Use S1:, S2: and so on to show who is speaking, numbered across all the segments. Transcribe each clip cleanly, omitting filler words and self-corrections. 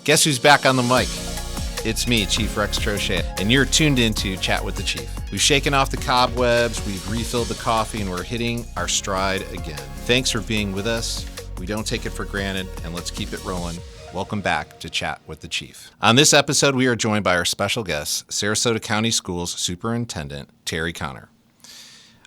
S1: Guess who's back on the mic? It's me, Chief Rex Troche, and you're tuned into Chat with the Chief. We've shaken off the cobwebs, we've refilled the coffee, and we're hitting our stride again. Thanks for being with us. We don't take it for granted, and let's keep it rolling. Welcome back to Chat with the Chief. On this episode, we are joined by our special guest, Sarasota County Schools Superintendent Terry Connor.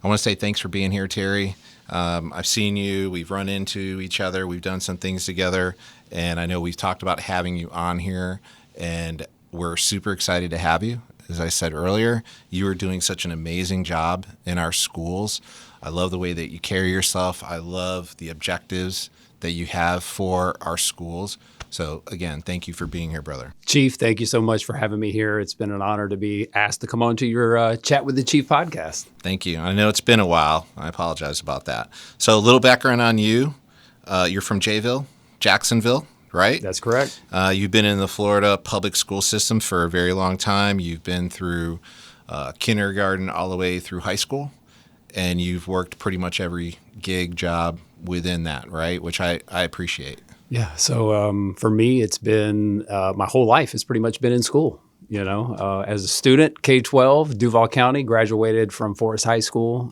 S1: I want to say thanks for being here, Terry. I've seen you, we've run into each other, we've done some things together, and I know we've talked about having you on here, and we're super excited to have you. As I said earlier, you are doing such an amazing job in our schools. I love the way that you carry yourself. I love the objectives that you have for our schools. So again, thank you for being here, brother.
S2: Chief, thank you so much for having me here. It's been an honor to be asked to come on to your Chat with the Chief podcast.
S1: Thank you. I know it's been a while. I apologize about that. So a little background on you. You're from Jacksonville, right?
S2: That's correct.
S1: You've been in the Florida public school system for a very long time. You've been through kindergarten all the way through high school, and you've worked pretty much every gig job within that, right? Which I appreciate.
S2: Yeah. So for me, it's been my whole life has pretty much been in school. You know, as a student, K-12, Duval County, graduated from Forest High School,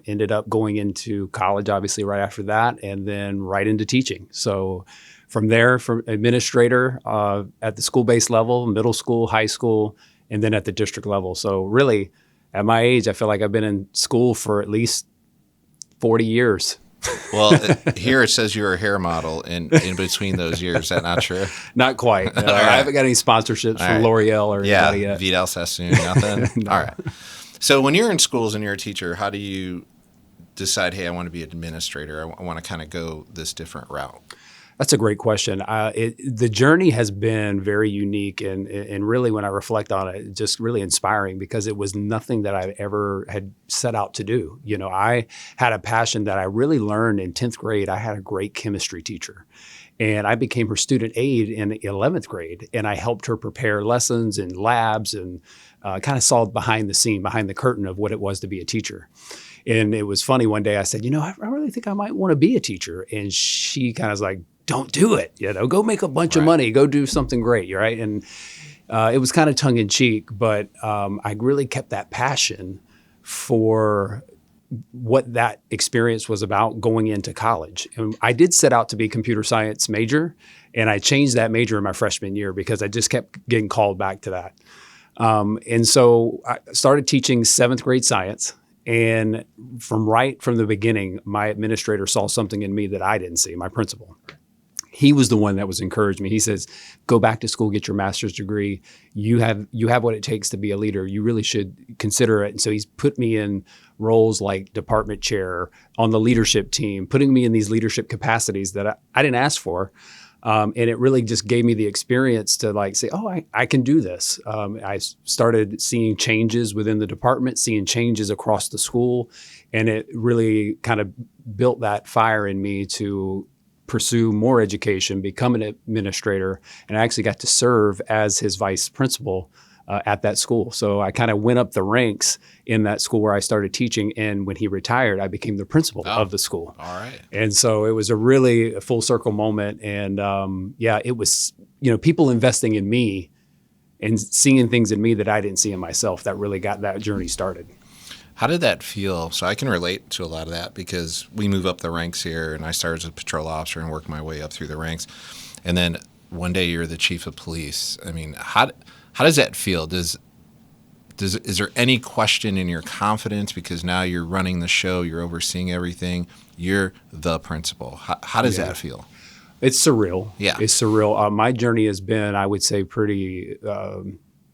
S2: ended up going into college, obviously, right after that, and then right into teaching. So from there, from administrator at the school-based level, middle school, high school, and then at the district level. So really, at my age, I feel like I've been in school for at least 40 years.
S1: Well, here it says you're a hair model in between those years. Is that not true?
S2: Not quite.
S1: Right.
S2: I haven't got any sponsorships from L'Oreal or anybody yet.
S1: Vidal Sassoon, nothing? No. All right. So when you're in schools and you're a teacher, how do you decide, hey, I want to be an administrator. I want to kind of go this different route?
S2: That's a great question. The journey has been very unique and really, when I reflect on it, just really inspiring because it was nothing that I ever had set out to do. You know, I had a passion that I really learned in 10th grade. I had a great chemistry teacher, and I became her student aide in 11th grade, and I helped her prepare lessons and labs and kind of saw behind the scene, behind the curtain of what it was to be a teacher. And it was funny, one day I said, you know, I really think I might want to be a teacher. And she kind of was like, don't do it, you know, go make a bunch of money, go do something great, right? And it was kind of tongue in cheek, but I really kept that passion for what that experience was about going into college. And I did set out to be a computer science major, and I changed that major in my freshman year because I just kept getting called back to that. And so I started teaching 7th grade science. And from the beginning, my administrator saw something in me that I didn't see, my principal. He was the one that was encouraging me. He says, go back to school, get your master's degree. You have what it takes to be a leader. You really should consider it. And so he's put me in roles like department chair on the leadership team, putting me in these leadership capacities that I didn't ask for. And it really just gave me the experience to like say, oh, I can do this. I started seeing changes within the department, seeing changes across the school. And it really kind of built that fire in me to pursue more education, become an administrator, and I actually got to serve as his vice principal at that school. So I kind of went up the ranks in that school where I started teaching. And when he retired, I became the principal of the school.
S1: All right.
S2: And so it was a really full circle moment. And it was, you know, people investing in me and seeing things in me that I didn't see in myself that really got that journey started.
S1: How did that feel? So I can relate to a lot of that because we move up the ranks here, and I started as a patrol officer and worked my way up through the ranks. And then one day you're the chief of police. I mean, how does that feel? Is there any question in your confidence because now you're running the show, you're overseeing everything, you're the principal? How does that feel?
S2: It's surreal.
S1: Yeah.
S2: It's surreal. My journey has been, I would say, pretty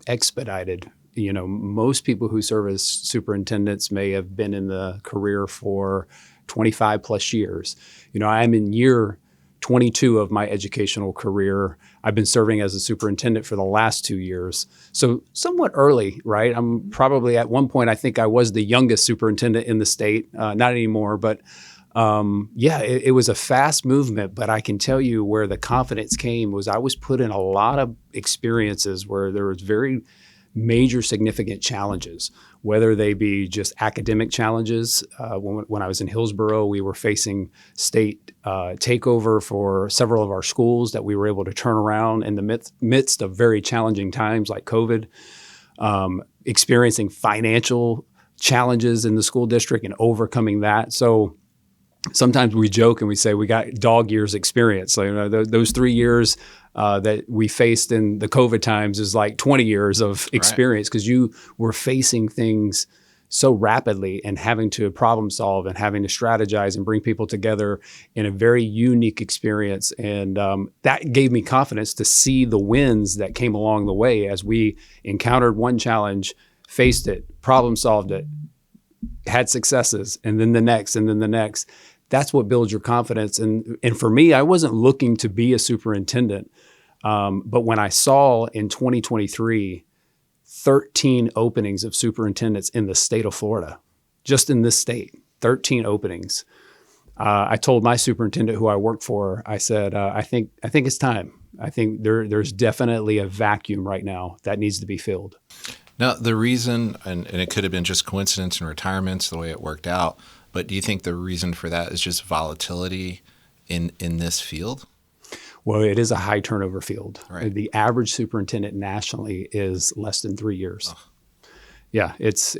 S2: expedited. You know, most people who serve as superintendents may have been in the career for 25 plus years. You know, I'm in year 22 of my educational career. I've been serving as a superintendent for the last 2 years. So somewhat early, right? I'm probably at one point, I think I was the youngest superintendent in the state. Not anymore, but it was a fast movement. But I can tell you where the confidence came was I was put in a lot of experiences where there was very major significant challenges, whether they be just academic challenges. When I was in Hillsborough, we were facing state takeover for several of our schools that we were able to turn around in the midst of very challenging times like COVID, experiencing financial challenges in the school district and overcoming that. So sometimes we joke and we say we got dog years experience. So, those 3 years that we faced in the COVID times is like 20 years of experience, because you were facing things so rapidly and having to problem solve and having to strategize and bring people together in a very unique experience. And that gave me confidence to see the wins that came along the way as we encountered one challenge, faced it, problem solved it, had successes, and then the next, and then the next. That's what builds your confidence. And for me, I wasn't looking to be a superintendent. But when I saw in 2023, 13 openings of superintendents in the state of Florida, just in this state, 13 openings, I told my superintendent who I worked for, I said, I think it's time. I think there's definitely a vacuum right now that needs to be filled.
S1: Now, the reason, and it could have been just coincidence and retirements, the way it worked out, but do you think the reason for that is just volatility in this field?
S2: Well, it is a high turnover field.
S1: Right.
S2: The average superintendent nationally is less than 3 years. Oh. Yeah, it's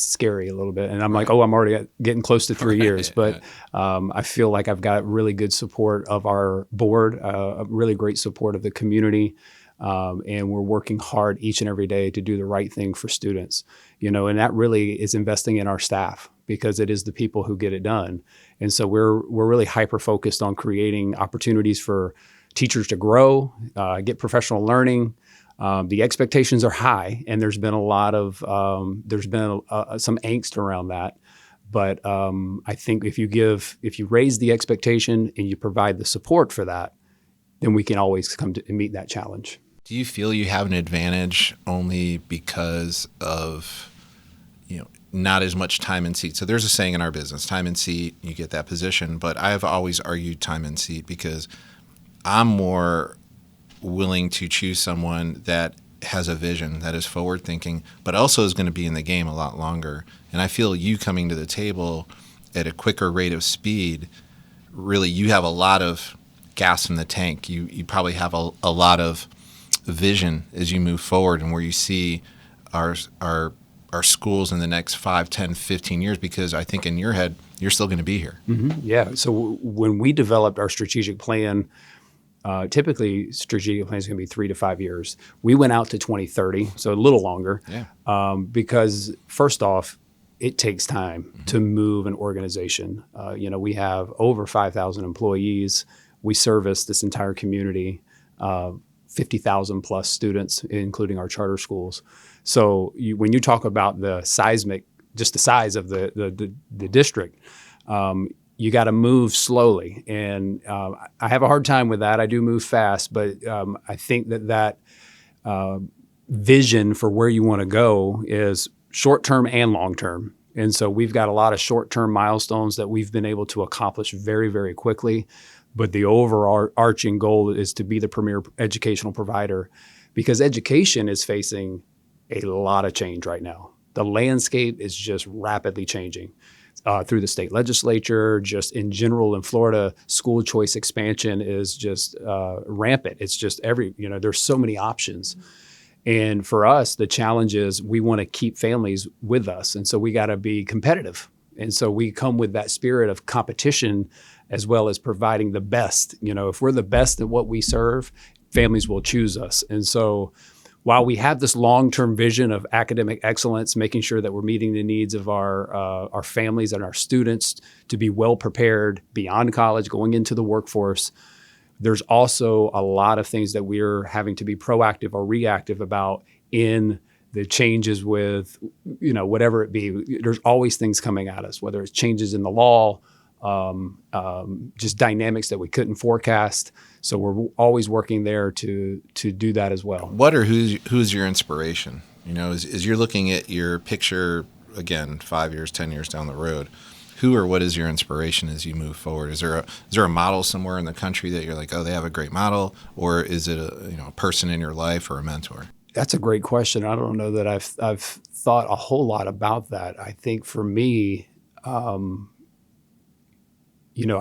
S2: scary a little bit. And I'm like, I'm already getting close to 3 years. But I feel like I've got really good support of our board, a really great support of the community. And we're working hard each and every day to do the right thing for students, and that really is investing in our staff, because it is the people who get it done. And so we're really hyper-focused on creating opportunities for teachers to grow, get professional learning. The expectations are high, and there's been a lot of, some angst around that. But I think if you raise the expectation and you provide the support for that, then we can always come to meet that challenge.
S1: Do you feel you have an advantage only because of, not as much time in seat? So there's a saying in our business, time in seat, you get that position. But I've always argued time in seat because I'm more willing to choose someone that has a vision, that is forward thinking, but also is going to be in the game a lot longer. And I feel you coming to the table at a quicker rate of speed, really you have a lot of gas in the tank. You probably have a lot of vision as you move forward and where you see our schools in the next 5, 10, 15 years, because I think in your head, you're still going to be here.
S2: Mm-hmm. Yeah. So when we developed our strategic plan, typically strategic plan is going to be 3 to 5 years. We went out to 2030, so a little longer, because first off, it takes time to move an organization. We have over 5,000 employees. We service this entire community, 50,000 plus students, including our charter schools. So when you talk about the size of the district, you got to move slowly. And I have a hard time with that. I do move fast, but I think that vision for where you want to go is short-term and long-term. And so we've got a lot of short-term milestones that we've been able to accomplish very, very quickly. But the overarching goal is to be the premier educational provider, because education is facing a lot of change right now. The landscape is just rapidly changing through the state legislature. Just in general in Florida, school choice expansion is just rampant. It's just there's so many options. And for us, the challenge is we want to keep families with us. And so we got to be competitive. And so we come with that spirit of competition as well as providing the best. If we're the best at what we serve, families will choose us. And so while we have this long-term vision of academic excellence, making sure that we're meeting the needs of our families and our students to be well prepared beyond college, going into the workforce, there's also a lot of things that we're having to be proactive or reactive about in the changes with, whatever it be. There's always things coming at us, whether it's changes in the law, just dynamics that we couldn't forecast. So we're always working there to do that as well.
S1: Who's your inspiration? As you're looking at your picture again, 5 years, 10 years down the road, who or what is your inspiration as you move forward? Is there a model somewhere in the country that you're like, oh, they have a great model, or is it a person in your life or a mentor?
S2: That's a great question. I don't know that I've thought a whole lot about that. I think for me, I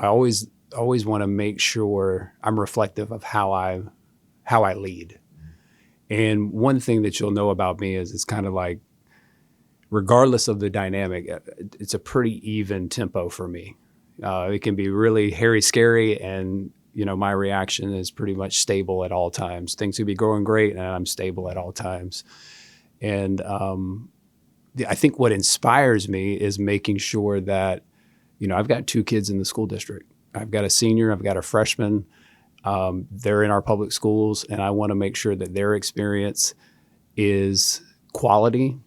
S2: always want to make sure I'm reflective of how I lead. And one thing that you'll know about me is it's kind of like, regardless of the dynamic, it's a pretty even tempo for me. It can be really hairy, scary, and my reaction is pretty much stable at all times. Things could be going great, and I'm stable at all times. And I think what inspires me is making sure that, I've got 2 kids in the school district. I've got a senior, I've got a freshman. They're in our public schools, and I want to make sure that their experience is quality.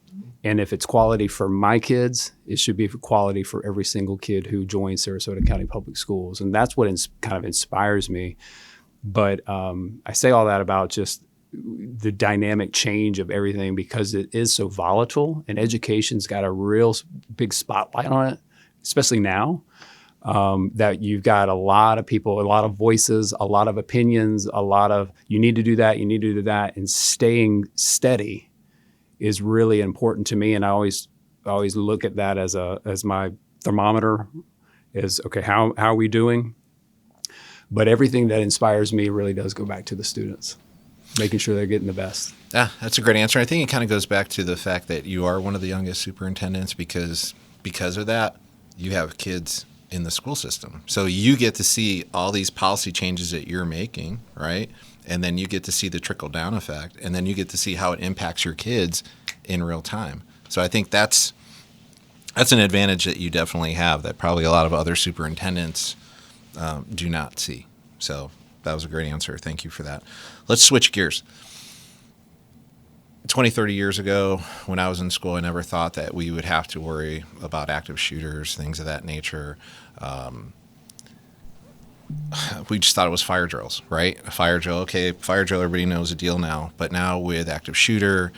S2: And if it's quality for my kids, it should be quality for every single kid who joins Sarasota County Public Schools. And that's what kind of inspires me. But I say all that about just the dynamic change of everything because it is so volatile, and education's got a real big spotlight on it, especially now. That you've got a lot of people, a lot of voices, a lot of opinions, a lot of you need to do that, you need to do that, and staying steady is really important to me. And I always look at that as my thermometer is, okay, how are we doing? But everything that inspires me really does go back to the students, making sure they're getting the best.
S1: Yeah, that's a great answer. I think it kind of goes back to the fact that you are one of the youngest superintendents because of that, you have kids in the school system. So you get to see all these policy changes that you're making, right? And then you get to see the trickle-down effect, and then you get to see how it impacts your kids in real time. So I think that's an advantage that you definitely have that probably a lot of other superintendents do not see. So that was a great answer. Thank you for that. Let's switch gears. 20, 30 years ago, when I was in school, I never thought that we would have to worry about active shooters, things of that nature. We just thought it was fire drills, right? A fire drill, okay, fire drill, everybody knows the deal now. But now with active shooter,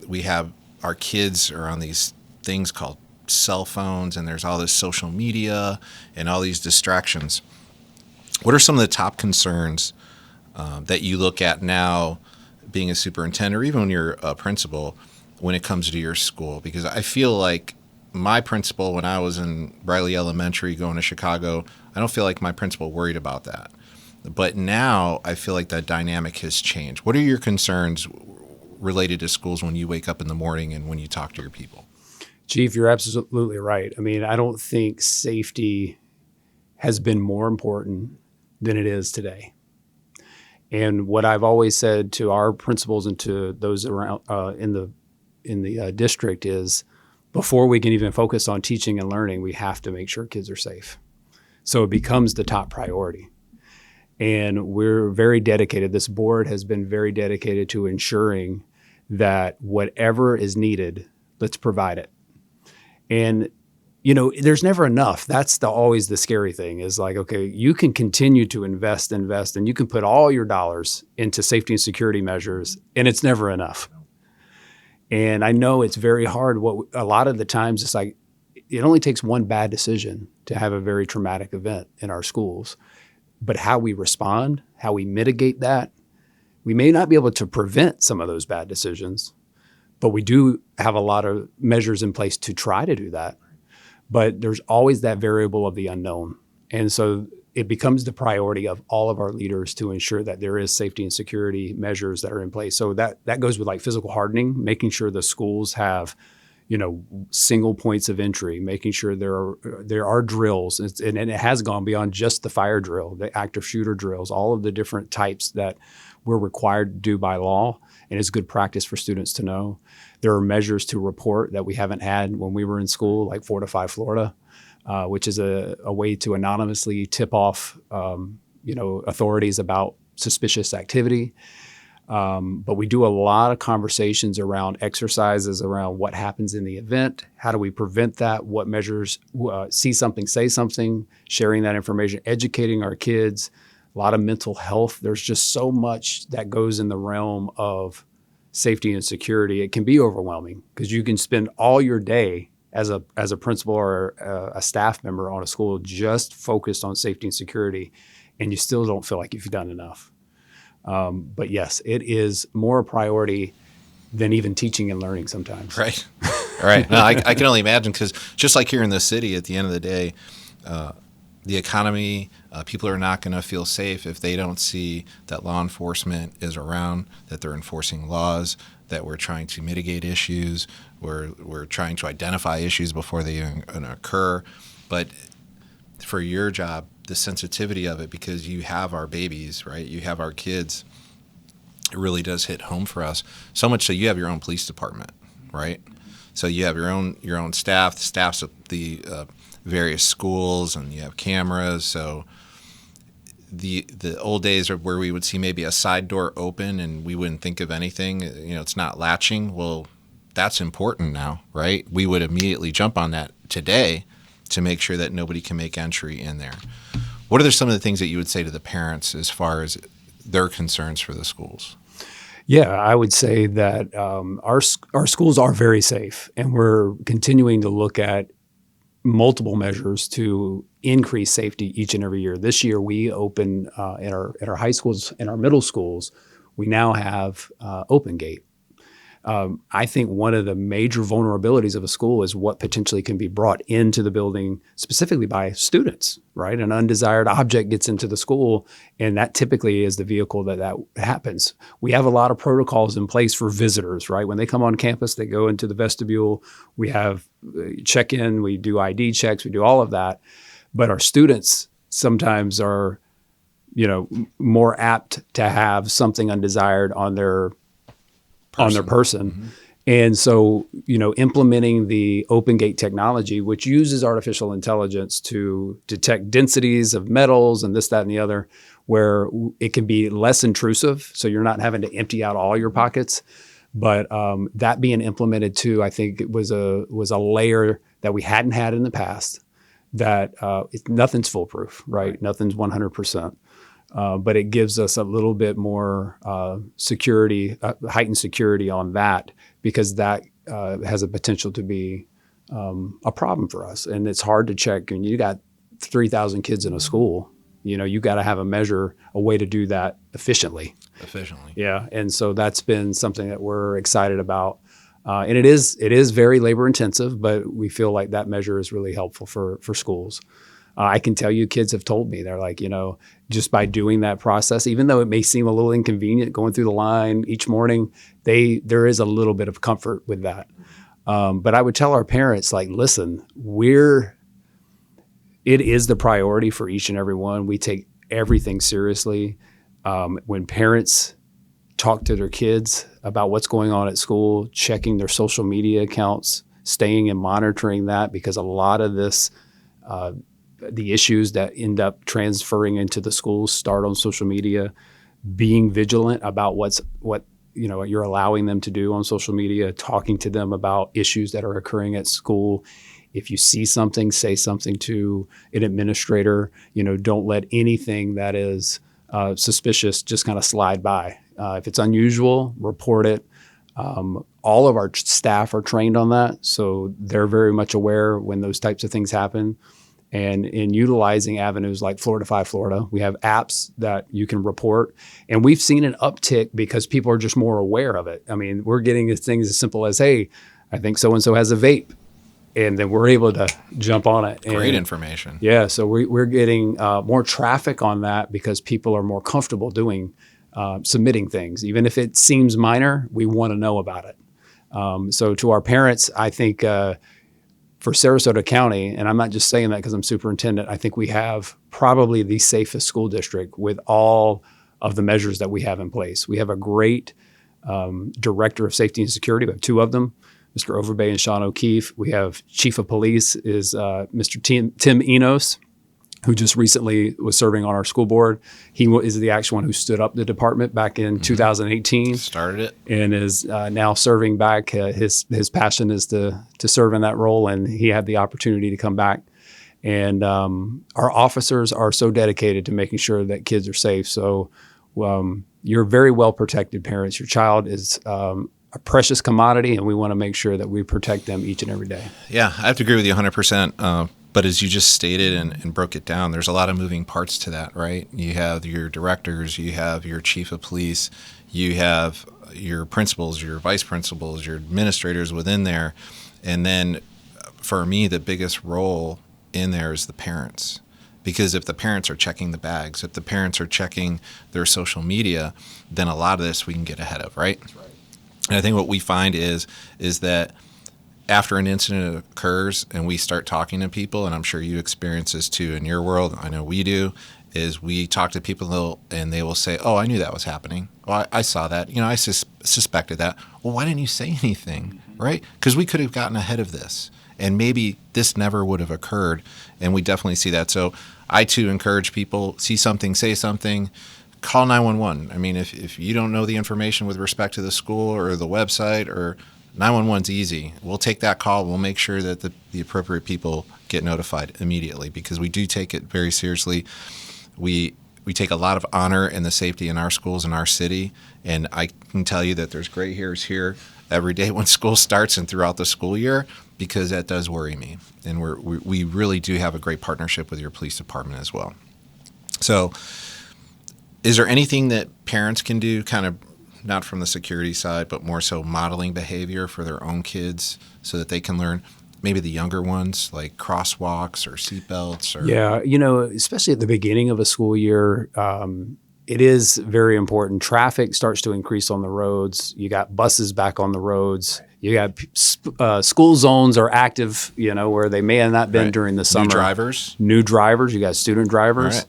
S1: we have our kids are on these things called cell phones, and there's all this social media and all these distractions. What are some of the top concerns that you look at now being a superintendent or even when you're a principal when it comes to your school? Because I feel like my principal, when I was in Briley Elementary going to Chicago, I don't feel like my principal worried about that. But now I feel like that dynamic has changed. What are your concerns related to schools when you wake up in the morning and when you talk to your people?
S2: Chief, you're absolutely right. I mean, I don't think safety has been more important than it is today. And what I've always said to our principals and to those around in the district is, before we can even focus on teaching and learning, we have to make sure kids are safe. So it becomes the top priority. And we're very dedicated. This board has been very dedicated to ensuring that whatever is needed, let's provide it. And there's never enough. That's always the scary thing is like, okay, you can continue to invest, and you can put all your dollars into safety and security measures, and it's never enough. And I know it's very hard. A lot of the times it's like, it only takes one bad decision to have a very traumatic event in our schools. But how we respond, how we mitigate that, we may not be able to prevent some of those bad decisions, but we do have a lot of measures in place to try to do that. But there's always that variable of the unknown. And so it becomes the priority of all of our leaders to ensure that there is safety and security measures that are in place. So that goes with like physical hardening, making sure the schools have, single points of entry, making sure there are drills. And it has gone beyond just the fire drill, the active shooter drills, all of the different types that we're required to do by law. And it's good practice for students to know. There are measures to report that we haven't had when we were in school, like Fortify Florida, which is a way to anonymously tip off, authorities about suspicious activity. But we do a lot of conversations around exercises, around what happens in the event, how do we prevent that, what measures, see something, say something, sharing that information, educating our kids, a lot of mental health. There's just so much that goes in the realm of safety and security. It can be overwhelming because you can spend all your day as a principal or a staff member on a school just focused on safety and security, and you still don't feel like you've done enough. But yes, it is more a priority than even teaching and learning sometimes.
S1: Right. Right. No, I can only imagine, because just like here in the city, at the end of the day, the economy, people are not going to feel safe if they don't see that law enforcement is around, that they're enforcing laws, that we're trying to mitigate issues, we're trying to identify issues before they even occur. But for your job, the sensitivity of it, because you have our babies, right? You have our kids. It really does hit home for us. So much so you have your own police department, right? So you have your own staff, the staffs of the various schools, and you have cameras. So the old days are where we would see maybe a side door open and we wouldn't think of anything. It's not latching. Well, that's important now, right? We would immediately jump on that today to make sure that nobody can make entry in there. What are some of the things that you would say to the parents as far as their concerns for the schools?
S2: Yeah, I would say that our schools are very safe, and we're continuing to look at multiple measures to increase safety each and every year. This year, we open at our high schools and our middle schools, we now have open gate. I think one of the major vulnerabilities of a school is what potentially can be brought into the building specifically by students, right? An undesired object gets into the school, and that typically is the vehicle that happens. We have a lot of protocols in place for visitors, right? When they come on campus, they go into the vestibule, we have check-in, we do ID checks, we do all of that. But our students sometimes are, more apt to have something undesired on their person. Mm-hmm. And so, implementing the open gate technology, which uses artificial intelligence to detect densities of metals and this, that, and the other, where it can be less intrusive. So you're not having to empty out all your pockets. But that being implemented too, I think it was a layer that we hadn't had in the past, that nothing's foolproof, right? Nothing's 100%. But it gives us a little bit more security, heightened security on that, because that has a potential to be a problem for us. And it's hard to check. And you got 3,000 kids in a school, you got to have a way to do that efficiently. Yeah. And so that's been something that we're excited about. And it is very labor intensive, but we feel like that measure is really helpful for schools. I can tell you, kids have told me, they're like, just by doing that process, even though it may seem a little inconvenient going through the line each morning, there is a little bit of comfort with that. But I would tell our parents, like, listen, it is the priority for each and every one. We take everything seriously. When parents talk to their kids about what's going on at school, checking their social media accounts, staying and monitoring that, because a lot of this, the issues that end up transferring into the schools start on social media, being vigilant about what you're allowing them to do on social media, talking to them about issues that are occurring at school. If you see something, say something to an administrator. Don't let anything that is suspicious just kind of slide by. If it's unusual, report it. All of our staff are trained on that, so they're very much aware when those types of things happen. And in utilizing avenues like Florida 5 Florida, we have apps that you can report. And we've seen an uptick because people are just more aware of it. I mean, we're getting things as simple as, hey, I think so-and-so has a vape. And then we're able to jump on it.
S1: Great information.
S2: Yeah, so we're getting more traffic on that because people are more comfortable submitting things. Even if it seems minor, we want to know about it. So to our parents, I think for Sarasota County, and I'm not just saying that because I'm superintendent, I think we have probably the safest school district with all of the measures that we have in place. We have a great director of safety and security. We have two of them, Mr. Overbay and Sean O'Keefe. We have chief of police is Mr. Tim Enos, who just recently was serving on our school board. He is the actual one who stood up the department back in 2018.
S1: Started it.
S2: And is now serving back. His passion is to serve in that role, and he had the opportunity to come back. And our officers are so dedicated to making sure that kids are safe. So you're very well protected, parents. Your child is a precious commodity, and we want to make sure that we protect them each and every day.
S1: Yeah, I have to agree with you 100%. But as you just stated and broke it down, there's a lot of moving parts to that, right? You have your directors, you have your chief of police, you have your principals, your vice principals, your administrators within there. And then for me, the biggest role in there is the parents. Because if the parents are checking the bags, if the parents are checking their social media, then a lot of this we can get ahead of, right? That's right. And I think what we find is that after an incident occurs and we start talking to people, and I'm sure you experience this too in your world, I know we do, is we talk to people and they will say, oh, I knew that was happening. Oh, I saw that. I suspected that. Well, why didn't you say anything, right? Because we could have gotten ahead of this. And maybe this never would have occurred. And we definitely see that. So I, too, encourage people, see something, say something, call 911. I mean, if you don't know the information with respect to the school or the website, or 911's easy. We'll take that call. We'll make sure that the appropriate people get notified immediately, because we do take it very seriously. We take a lot of honor in the safety in our schools in our city. And I can tell you that there's gray hairs here every day when school starts and throughout the school year, because that does worry me. And we really do have a great partnership with your police department as well. So is there anything that parents can do, kind of not from the security side, but more so modeling behavior for their own kids so that they can learn, maybe the younger ones, like crosswalks or seatbelts? Or
S2: Yeah, especially at the beginning of a school year, it is very important. Traffic starts to increase on the roads. You got buses back on the roads. You got school zones are active, where they may have not been during the summer. New drivers. You got student drivers. Right.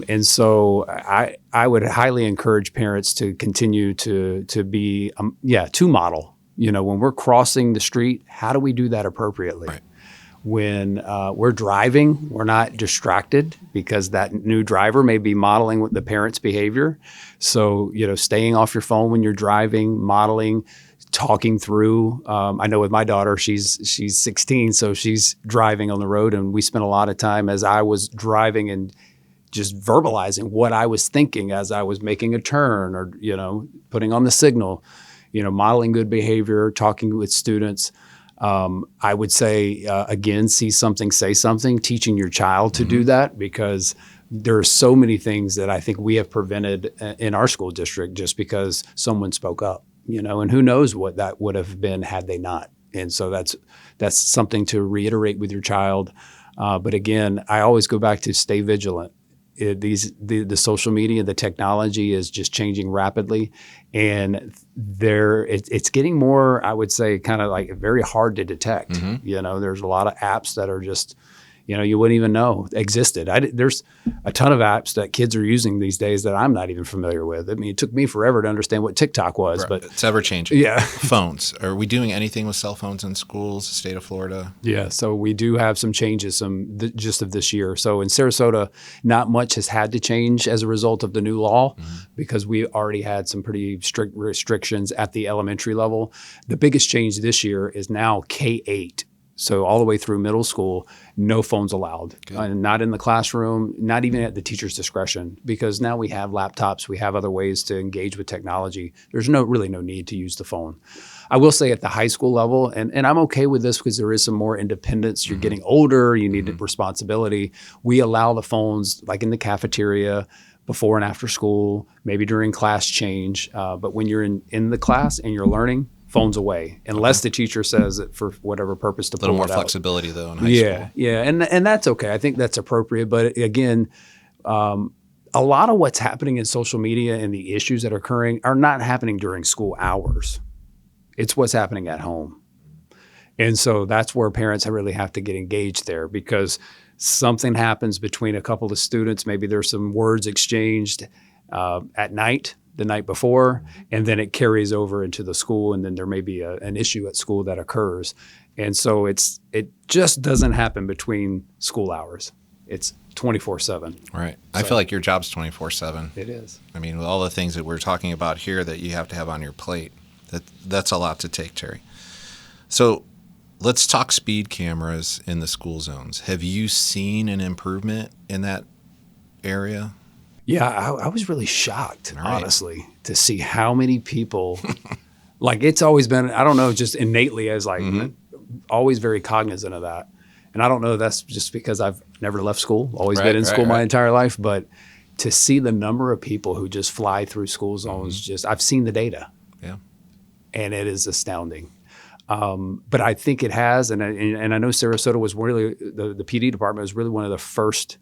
S2: And so I would highly encourage parents to continue to be, to model. When we're crossing the street, how do we do that appropriately? Right. When we're driving, we're not distracted, because that new driver may be modeling with the parent's behavior. So, staying off your phone when you're driving, modeling, talking through. I know with my daughter, she's 16, so she's driving on the road, and we spent a lot of time as I was driving and just verbalizing what I was thinking as I was making a turn or, putting on the signal, modeling good behavior, talking with students. I would say, again, see something, say something, teaching your child to do that, because there are so many things that I think we have prevented in our school district just because someone spoke up, and who knows what that would have been had they not. And so that's something to reiterate with your child. But again, I always go back to stay vigilant. The social media, the technology is just changing rapidly, and it's getting more, I would say, kind of like very hard to detect. There's a lot of apps that are just, you wouldn't even know existed. There's a ton of apps that kids are using these days that I'm not even familiar with. I mean, it took me forever to understand what TikTok was,
S1: right.
S2: But
S1: it's ever changing.
S2: Yeah.
S1: Phones. Are we doing anything with cell phones in schools, the state of Florida?
S2: Yeah. So we do have some changes, just of this year. So in Sarasota, not much has had to change as a result of the new law, because we already had some pretty strict restrictions at the elementary level. The biggest change this year is now K-8. So all the way through middle school, no phones allowed, not in the classroom, not even at the teacher's discretion, because now we have laptops, we have other ways to engage with technology. There's really no need to use the phone. I will say at the high school level, and I'm okay with this because there is some more independence. You're getting older, you need responsibility. We allow the phones like in the cafeteria, before and after school, maybe during class change. But when you're in the class and you're learning, phones away, unless the teacher says it for whatever purpose to pull it out.
S1: A little more flexibility, though, in high school.
S2: Yeah, and that's okay. I think that's appropriate. But again, a lot of what's happening in social media and the issues that are occurring are not happening during school hours. It's what's happening at home. And so that's where parents really have to get engaged there, because something happens between a couple of students. Maybe there's some words exchanged at night, the night before, and then it carries over into the school, and then there may be an issue at school that occurs. And so it just doesn't happen between school hours. It's 24/7.
S1: Right. So, I feel like your job's 24/7.
S2: It is.
S1: I mean, with all the things that we're talking about here that you have to have on your plate, that's a lot to take, Terry. So let's talk speed cameras in the school zones. Have you seen an improvement in that area?
S2: Yeah, I was really shocked, honestly, to see how many people, like it's always been, I don't know, just innately as like always very cognizant of that. And I don't know if that's just because I've never left school, always
S1: Right,
S2: been in
S1: right,
S2: school my
S1: right.
S2: entire life, but to see the number of people who just fly through school zones, I've seen the data,
S1: Yeah.
S2: and it is astounding. But I think it has, and I know Sarasota was really, the PD department was really one of the first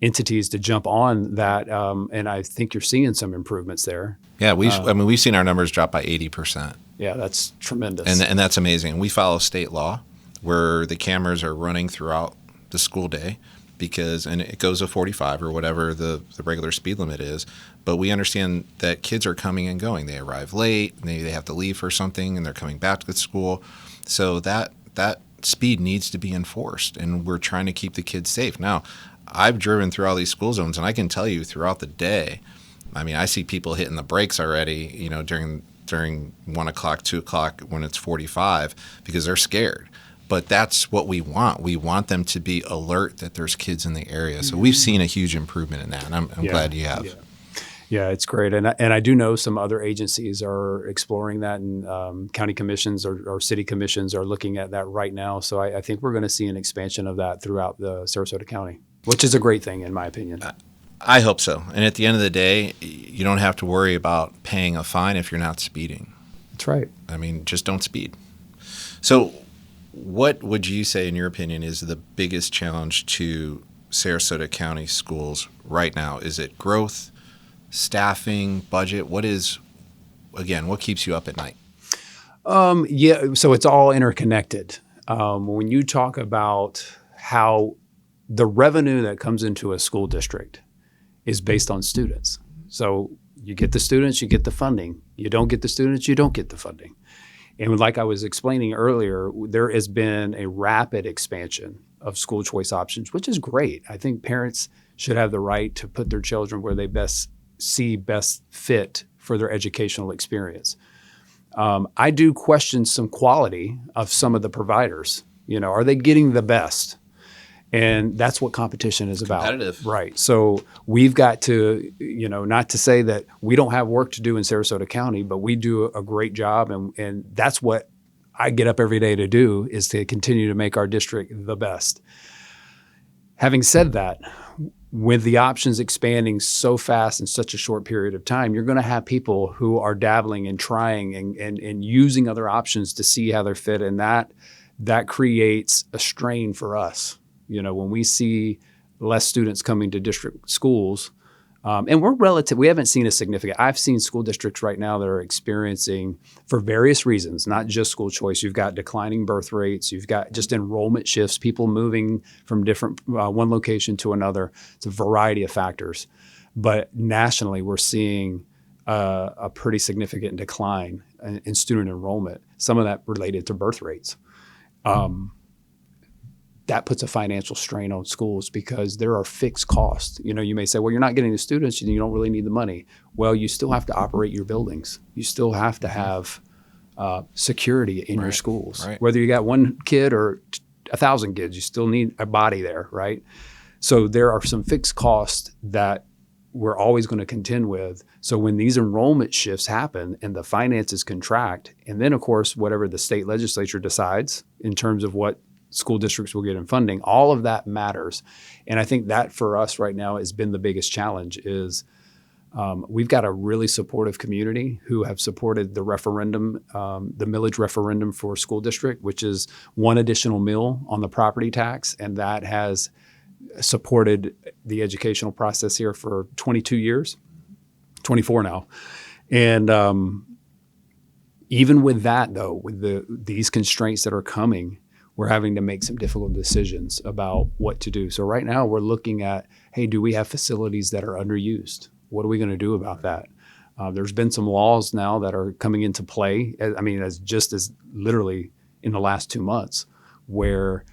S2: entities to jump on that, and I think you're seeing some improvements there.
S1: Yeah, we've seen our numbers drop by 80%.
S2: Yeah, that's tremendous.
S1: And that's amazing. We follow state law where the cameras are running throughout the school day and it goes to 45 or whatever the regular speed limit is. But we understand that kids are coming and going. They arrive late, maybe they have to leave for something, and they're coming back to the school. So that speed needs to be enforced, and we're trying to keep the kids safe. Now, I've driven through all these school zones, and I can tell you throughout the day, I mean, I see people hitting the brakes already, during 1 o'clock, 2 o'clock when it's 45 because they're scared. But that's what we want. We want them to be alert that there's kids in the area. So we've seen a huge improvement in that, and I'm glad you have.
S2: Yeah, it's great. And I do know some other agencies are exploring that, and county commissions or city commissions are looking at that right now. So I think we're going to see an expansion of that throughout the Sarasota County, which is a great thing in my opinion.
S1: I hope so. And at the end of the day, you don't have to worry about paying a fine if you're not speeding.
S2: That's right.
S1: I mean, just don't speed. So what would you say, in your opinion, is the biggest challenge to Sarasota County schools right now? Is it growth, staffing, budget? What keeps you up at night?
S2: Yeah, so it's all interconnected. When you talk about how the revenue that comes into a school district is based on students. So you get the students, you get the funding. You don't get the students, you don't get the funding. And like I was explaining earlier, there has been a rapid expansion of school choice options, which is great. I think parents should have the right to put their children where they best fit for their educational experience. I do question some quality of some of the providers. Are they getting the best? And that's what competition is about.
S1: Competitive.
S2: Right. So we've got to, not to say that we don't have work to do in Sarasota County, but we do a great job. And that's what I get up every day to do, is to continue to make our district the best. Having said that, with the options expanding so fast in such a short period of time, you're going to have people who are dabbling and trying and using other options to see how they're fit. And that creates a strain for us. When we see less students coming to district schools, and we haven't seen a significant, I've seen school districts right now that are experiencing, for various reasons, not just school choice, you've got declining birth rates, you've got just enrollment shifts, people moving from different, one location to another. It's a variety of factors. But nationally, we're seeing a pretty significant decline in student enrollment, some of that related to birth rates. That puts a financial strain on schools because there are fixed costs. You may say, well, you're not getting the students and you don't really need the money. Well, you still have to operate your buildings. You still have to have security in your schools. Right. Whether you got one kid or 1,000 kids, you still need a body there, right? So there are some fixed costs that we're always going to contend with. So when these enrollment shifts happen and the finances contract, and then of course, whatever the state legislature decides in terms of what school districts will get in funding, all of that matters. And I think that for us right now has been the biggest challenge is we've got a really supportive community who have supported the referendum, the millage referendum for school district, which is one additional mill on the property tax. And that has supported the educational process here for 22 years, 24 now. And even with that though, with these constraints that are coming, we're having to make some difficult decisions about what to do. So right now we're looking at, hey, do we have facilities that are underused? What are we going to do about that? There's been some laws now that are coming into play. As literally in the last 2 months, where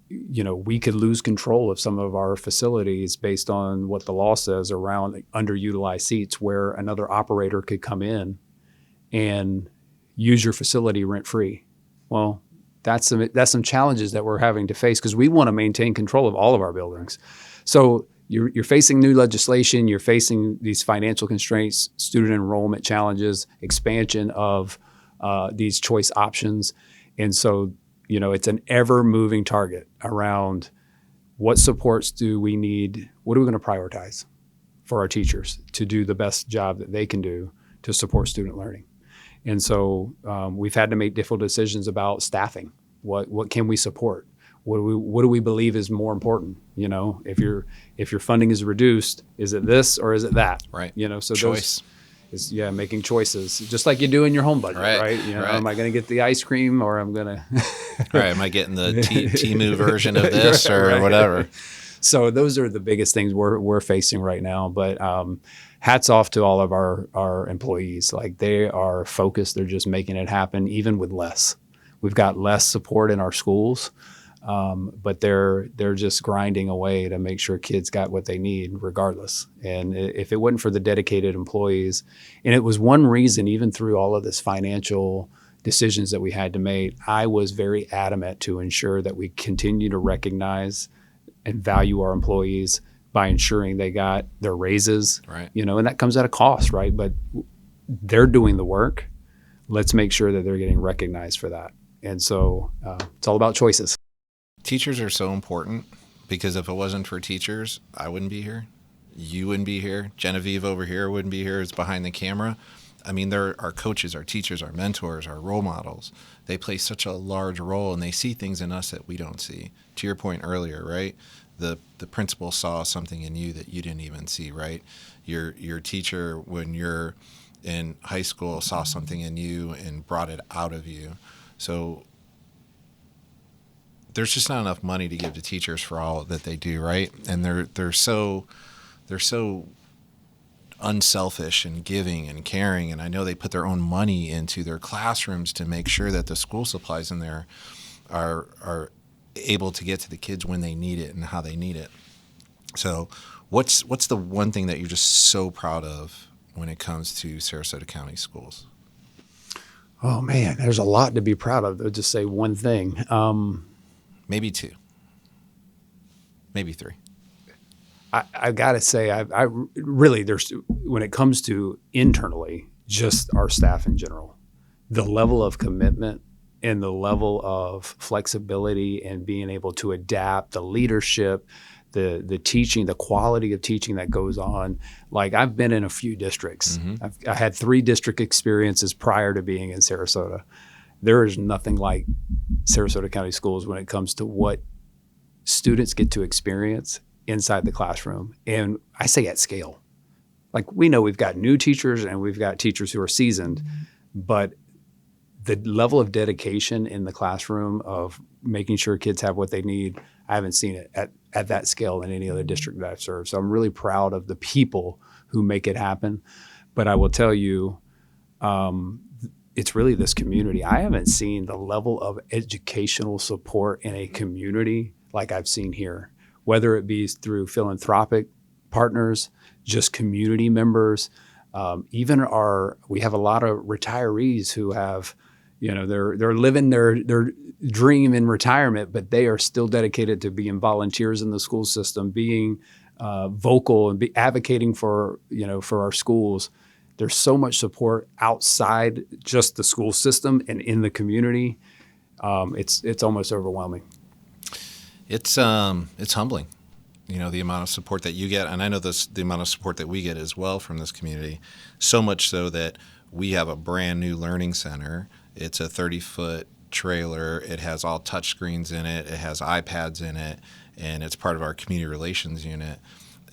S2: we could lose control of some of our facilities based on what the law says around underutilized seats, where another operator could come in and use your facility rent-free. Well, that's some challenges that we're having to face because we want to maintain control of all of our buildings. So you're facing new legislation, you're facing these financial constraints, student enrollment challenges, expansion of these choice options. And so It's an ever moving target around what supports do we need? What are we going to prioritize for our teachers to do the best job that they can do to support student learning? And so we've had to make difficult decisions about staffing. What can we support? What do we believe is more important? If your funding is reduced, is it this or is it that?
S1: Right.
S2: So
S1: choice.
S2: Making choices, just like you do in your home budget, right?
S1: Right.
S2: Am I going to get the ice cream or I'm going to?
S1: Right. Am I getting the Temu version of this or whatever?
S2: So those are the biggest things we're facing right now. But hats off to all of our employees. Like, they are focused. They're just making it happen, even with less. We've got less support in our schools, but they're just grinding away to make sure kids got what they need regardless. And if it wasn't for the dedicated employees, and it was one reason, even through all of this financial decisions that we had to make, I was very adamant to ensure that we continue to recognize and value our employees by ensuring they got their raises,
S1: right?
S2: And that comes at a cost, right? But they're doing the work. Let's make sure that they're getting recognized for that. And so it's all about choices.
S1: Teachers are so important, because if it wasn't for teachers, I wouldn't be here. You wouldn't be here. Genevieve over here wouldn't be here. It's behind the camera. I mean, they're our coaches, our teachers, our mentors, our role models. They play such a large role, and they see things in us that we don't see. To your point earlier, right? The principal saw something in you that you didn't even see, right? Your teacher, when you're in high school, saw something in you and brought it out of you. So there's just not enough money to give to teachers for all that they do, right? And they're so unselfish and giving and caring, and I know they put their own money into their classrooms to make sure that the school supplies in there are able to get to the kids when they need it and how they need it. So what's the one thing that you're just so proud of when it comes to Sarasota County schools?
S2: Oh man, there's a lot to be proud of. I'll just say one thing.
S1: Maybe two, maybe three.
S2: I got to say, I really, when it comes to internally, just our staff in general, the level of commitment and the level of flexibility and being able to adapt, the leadership, the teaching, the quality of teaching that goes on. Like, I've been in a few districts.
S1: Mm-hmm.
S2: I had 3 district experiences prior to being in Sarasota. There is nothing like Sarasota County Schools when it comes to what students get to experience inside the classroom. And I say at scale. Like, we know we've got new teachers and we've got teachers who are seasoned, but the level of dedication in the classroom of making sure kids have what they need, I haven't seen it at that scale in any other district that I've served. So I'm really proud of the people who make it happen. But I will tell you, it's really this community. I haven't seen the level of educational support in a community like I've seen here, whether it be through philanthropic partners, just community members, we have a lot of retirees who have, they're living their dream in retirement, but they are still dedicated to being volunteers in the school system, being vocal and advocating for our schools. There's so much support outside just the school system and in the community. It's almost overwhelming.
S1: It's humbling, the amount of support that you get, and I know the amount of support that we get as well from this community. So much so that we have a brand new learning center. It's a 30-foot trailer. It has all touch screens in it. It has iPads in it, and it's part of our community relations unit.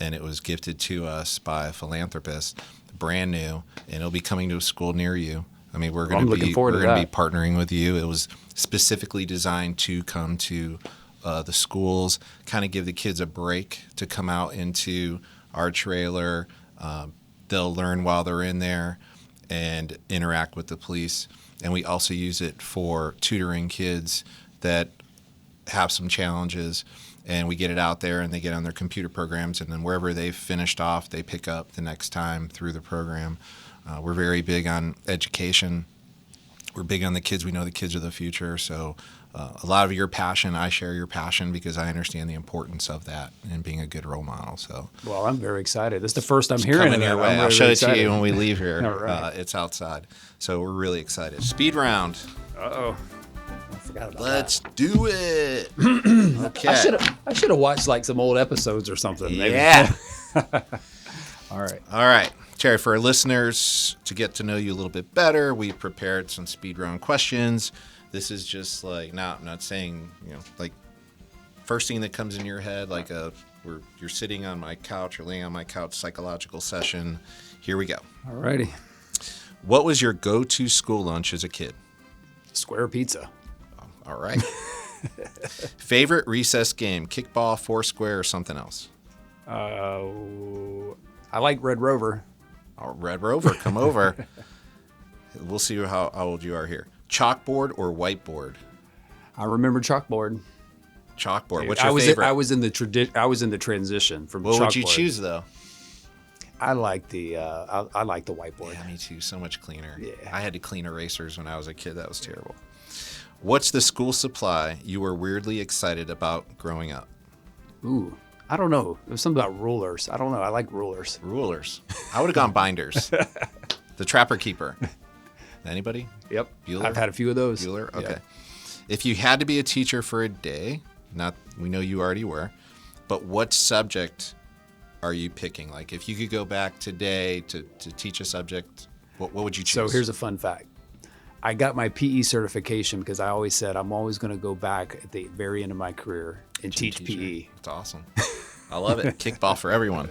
S1: And it was gifted to us by a philanthropist, brand new, and it'll be coming to a school near you. I mean, we're going to be partnering with you. It was specifically designed to come to the schools, kind of give the kids a break to come out into our trailer. They'll learn while they're in there and interact with the police. And we also use it for tutoring kids that have some challenges. And we get it out there and they get on their computer programs, and then wherever they've finished off, they pick up the next time through the program. We're very big on education. We're big on the kids. We know the kids are the future. So a lot of your passion, I share your passion because I understand the importance of that and being a good role model. So,
S2: well, I'm very excited. This is the first I'm hearing of it.
S1: I'll show it to you when we leave here.
S2: All right.
S1: It's outside. So we're really excited. Speed round.
S2: Uh-oh. forgot about
S1: Let's do it.
S2: that.
S1: Okay.
S2: I should have watched like some old episodes or something. Maybe.
S1: Yeah.
S2: All right.
S1: All right. Terry, for our listeners, to get to know you a little bit better, we prepared some speed round questions. This is just like, I'm not saying, like first thing that comes in your head, like you're sitting on my couch or laying on my couch, psychological session. Here we go.
S2: All righty.
S1: What was your go-to school lunch as a kid?
S2: Square pizza.
S1: All right. Favorite recess game, kickball, foursquare, or something else?
S2: I like Red Rover.
S1: Oh, Red Rover, come over. We'll see how old you are here. Chalkboard or whiteboard?
S2: I remember chalkboard.
S1: Chalkboard. What's your favorite?
S2: I was in the transition from
S1: What
S2: chalkboard.
S1: would you choose though?
S2: I like the whiteboard.
S1: Yeah, me too. So much cleaner.
S2: Yeah.
S1: I had to clean erasers when I was a kid. That was terrible. What's the school supply you were weirdly excited about growing up?
S2: Ooh, I don't know. It was something about rulers. I don't know. I like rulers.
S1: Rulers. I would have gone binders. The Trapper Keeper. Anybody?
S2: Yep.
S1: Bueller?
S2: I've had a few of those.
S1: Bueller? Okay.
S2: Yeah.
S1: If you had to be a teacher for a day, we know you already were, but what subject are you picking? Like if you could go back today to teach a subject, what would you choose?
S2: So here's a fun fact. I got my PE certification because I always said I'm always going to go back at the very end of my career and teach PE.
S1: That's awesome. I love it. Kickball for everyone.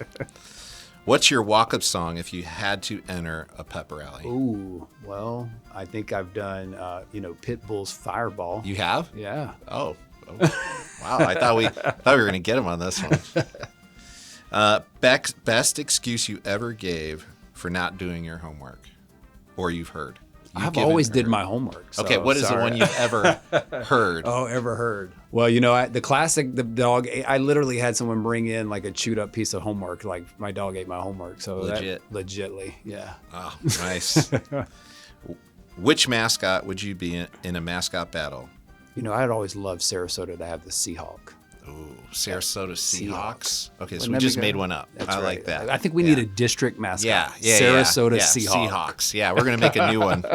S1: What's your walk-up song if you had to enter a pep rally?
S2: Ooh, well, I think I've done, Pitbull's Fireball.
S1: You have?
S2: Yeah.
S1: Oh. Wow. I thought we were going to get him on this one. Best excuse you ever gave for not doing your homework, or you've heard?
S2: I've always did my homework. So
S1: okay, what is the one you've ever heard?
S2: Oh, ever heard? Well, the classic, the dog. I literally had someone bring in like a chewed up piece of homework. Like my dog ate my homework. So legitly, yeah.
S1: Oh, nice. Which mascot would you be in a mascot battle?
S2: I'd always loved Sarasota to have the Seahawk.
S1: Ooh, Sarasota Seahawks. Okay, so
S2: Wouldn't
S1: we
S2: that
S1: just
S2: be
S1: made
S2: good?
S1: one up.
S2: That's
S1: I
S2: right.
S1: like that.
S2: I think we need a district mascot.
S1: Yeah.
S2: Sarasota
S1: yeah.
S2: Seahawks.
S1: Seahawks. Yeah, we're going to make a new one.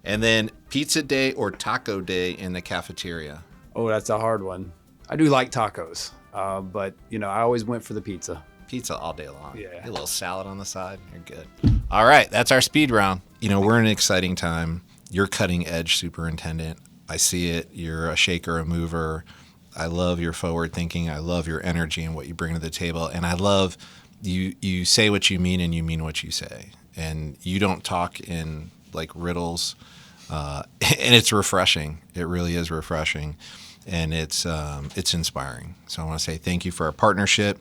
S1: And then pizza day or taco day in the cafeteria?
S2: Oh, that's a hard one. I do like tacos, but, I always went for the pizza.
S1: Pizza all day long.
S2: Yeah.
S1: Get a little salad on the side. You're good. All right, that's our speed round. We're in an exciting time. You're cutting edge, Superintendent. I see it. You're a shaker, a mover. I love your forward thinking. I love your energy and what you bring to the table. And I love you say what you mean and you mean what you say. And you don't talk in like riddles. And it's refreshing. It really is refreshing. And it's inspiring. So I want to say thank you for our partnership.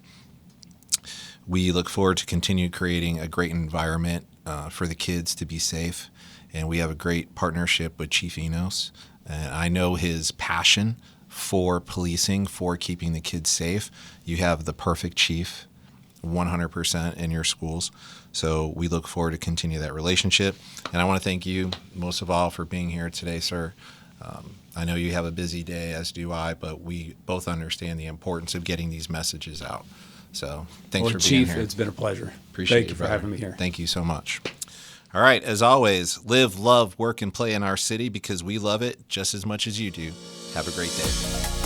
S1: We look forward to continue creating a great environment for the kids to be safe. And we have a great partnership with Chief Enos. And I know his passion for policing, for keeping the kids safe. You have the perfect chief, 100% in your schools. So we look forward to continue that relationship. And I want to thank you most of all for being here today, sir. I know you have a busy day, as do I, but we both understand the importance of getting these messages out. So thanks for being
S2: Chief,
S1: here.
S2: It's been a pleasure.
S1: Appreciate
S2: Thank you for
S1: brother.
S2: having me here.
S1: Thank you so much. All right, as always, live, love, work, and play in our city because we love it just as much as you do. Have a great day.